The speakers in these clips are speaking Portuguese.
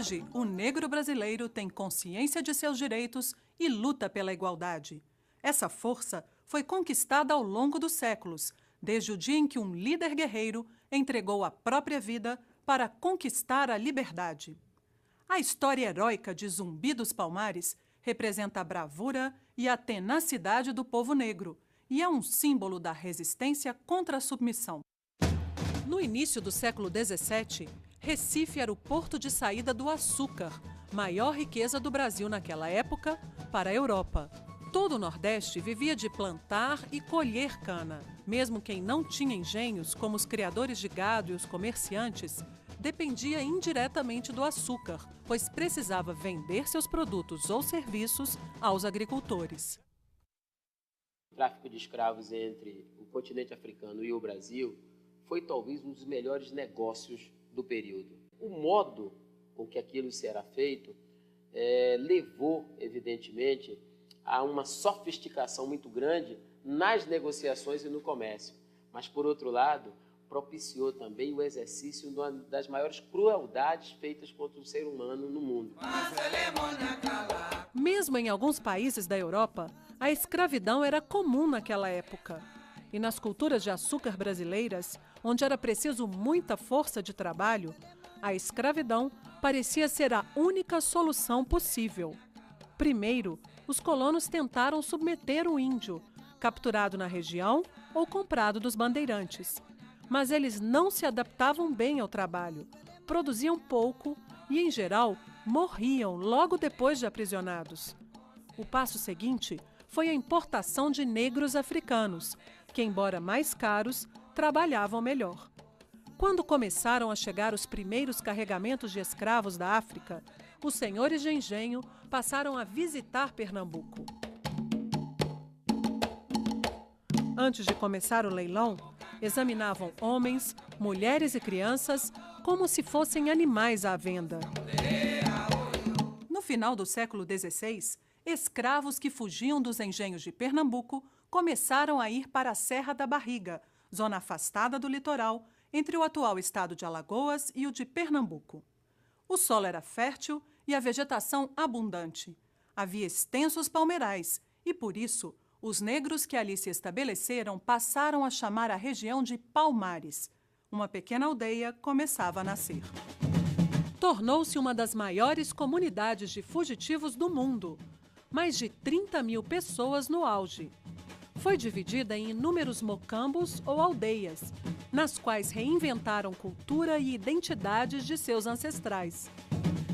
Hoje, o negro brasileiro tem consciência de seus direitos e luta pela igualdade. Essa força foi conquistada ao longo dos séculos, desde o dia em que um líder guerreiro entregou a própria vida para conquistar a liberdade. A história heróica de Zumbi dos Palmares representa a bravura e a tenacidade do povo negro e é um símbolo da resistência contra a submissão. No início do século XVII, Recife era o porto de saída do açúcar, maior riqueza do Brasil naquela época, para a Europa. Todo o Nordeste vivia de plantar e colher cana. Mesmo quem não tinha engenhos, como os criadores de gado e os comerciantes, dependia indiretamente do açúcar, pois precisava vender seus produtos ou serviços aos agricultores. O tráfico de escravos entre o continente africano e o Brasil foi talvez um dos melhores negócios do período. O modo com que aquilo será feito levou, evidentemente, a uma sofisticação muito grande nas negociações e no comércio. Mas, por outro lado, propiciou também o exercício de uma das maiores crueldades feitas contra o ser humano no mundo. Mesmo em alguns países da Europa, a escravidão era comum naquela época. E nas culturas de açúcar brasileiras, onde era preciso muita força de trabalho, a escravidão parecia ser a única solução possível. Primeiro, os colonos tentaram submeter o índio, capturado na região ou comprado dos bandeirantes. Mas eles não se adaptavam bem ao trabalho, produziam pouco e, em geral, morriam logo depois de aprisionados. O passo seguinte foi a importação de negros africanos, que, embora mais caros, trabalhavam melhor. Quando começaram a chegar os primeiros carregamentos de escravos da África, os senhores de engenho passaram a visitar Pernambuco. Antes de começar o leilão, examinavam homens, mulheres e crianças como se fossem animais à venda. No final do século XVI, escravos que fugiam dos engenhos de Pernambuco começaram a ir para a Serra da Barriga, zona afastada do litoral, entre o atual estado de Alagoas e o de Pernambuco. O solo era fértil e a vegetação abundante. Havia extensos palmeirais e, por isso, os negros que ali se estabeleceram passaram a chamar a região de Palmares. Uma pequena aldeia começava a nascer. Tornou-se uma das maiores comunidades de fugitivos do mundo. Mais de 30 mil pessoas no auge. Foi dividida em inúmeros mocambos ou aldeias, nas quais reinventaram cultura e identidades de seus ancestrais.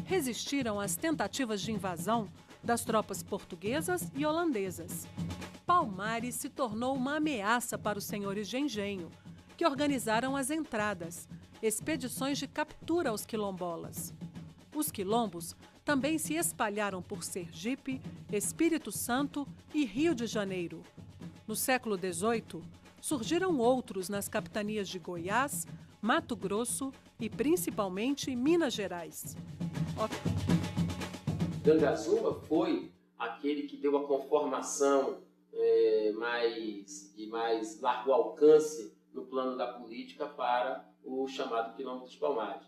Resistiram às tentativas de invasão das tropas portuguesas e holandesas. Palmares se tornou uma ameaça para os senhores de engenho, que organizaram as entradas, expedições de captura aos quilombolas. Os quilombos também se espalharam por Sergipe, Espírito Santo e Rio de Janeiro. No século XVIII, surgiram outros nas capitanias de Goiás, Mato Grosso e, principalmente, Minas Gerais. Gangazumba foi aquele que deu a conformação mais largo alcance no plano da política para o chamado Quilombo dos Palmares.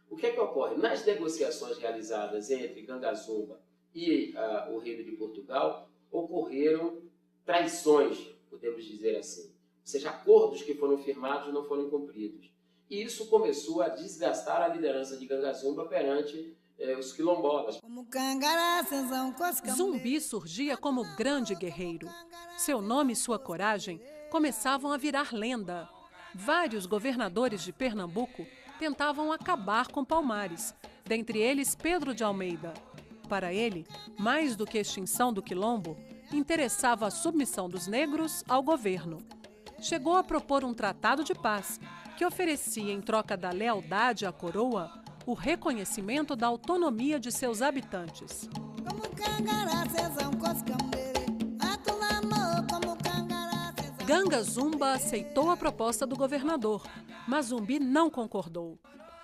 O que é que ocorre? Nas negociações realizadas entre Gangazumba e o Reino de Portugal, ocorreram traições, podemos dizer assim. Ou seja, acordos que foram firmados não foram cumpridos. E isso começou a desgastar a liderança de Gangazumba perante os quilombolas. Zumbi surgia como grande guerreiro. Seu nome e sua coragem começavam a virar lenda. Vários governadores de Pernambuco tentavam acabar com Palmares, dentre eles Pedro de Almeida. Para ele, mais do que a extinção do quilombo, interessava a submissão dos negros ao governo. Chegou a propor um tratado de paz, que oferecia, em troca da lealdade à coroa, o reconhecimento da autonomia de seus habitantes. Gangazumba aceitou a proposta do governador, mas Zumbi não concordou.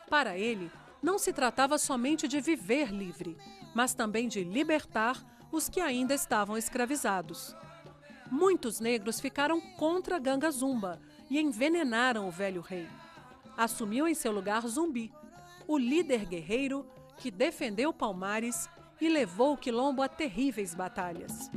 Para ele, não se tratava somente de viver livre, mas também de libertar os que ainda estavam escravizados. Muitos negros ficaram contra Gangazumba e envenenaram o velho rei. Assumiu em seu lugar Zumbi, o líder guerreiro que defendeu Palmares e levou o Quilombo a terríveis batalhas.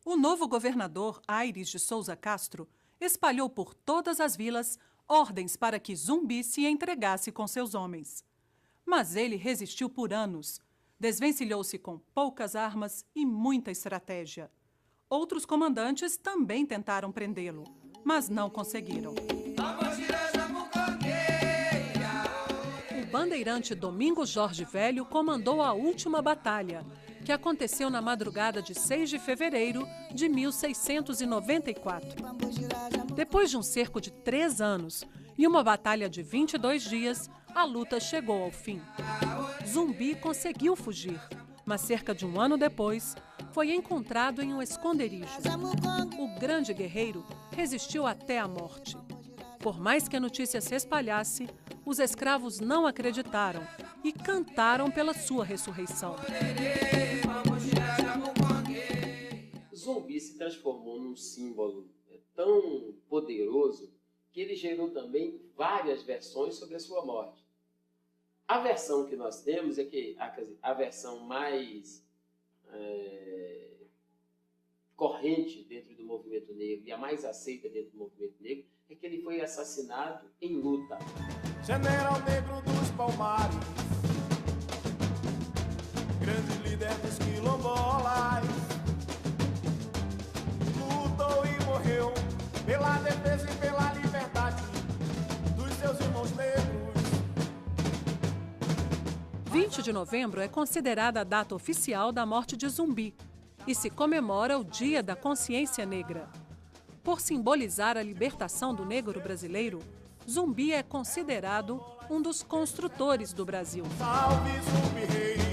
O novo governador, Aires de Souza Castro, espalhou por todas as vilas ordens para que Zumbi se entregasse com seus homens. Mas ele resistiu por anos, desvencilhou-se com poucas armas e muita estratégia. Outros comandantes também tentaram prendê-lo, mas não conseguiram. O bandeirante Domingos Jorge Velho comandou a última batalha, que aconteceu na madrugada de 6 de fevereiro de 1694. Depois de um cerco de 3 anos e uma batalha de 22 dias, a luta chegou ao fim. Zumbi conseguiu fugir, mas cerca de um ano depois, foi encontrado em um esconderijo. O grande guerreiro resistiu até a morte. Por mais que a notícia se espalhasse, os escravos não acreditaram e cantaram pela sua ressurreição. Zumbi se transformou num símbolo tão poderoso que ele gerou também várias versões sobre a sua morte. A versão que nós temos é que a versão mais corrente dentro do movimento negro e a mais aceita dentro do movimento negro é que ele foi assassinado em luta. General negro dos Palmares, grande líder dos quilombolas, lutou e morreu pela defesa e pela liberdade dos seus irmãos negros. 20 de novembro é considerada a data oficial da morte de Zumbi e se comemora o Dia da Consciência Negra. Por simbolizar a libertação do negro brasileiro, Zumbi é considerado um dos construtores do Brasil. Salve Zumbi Rei!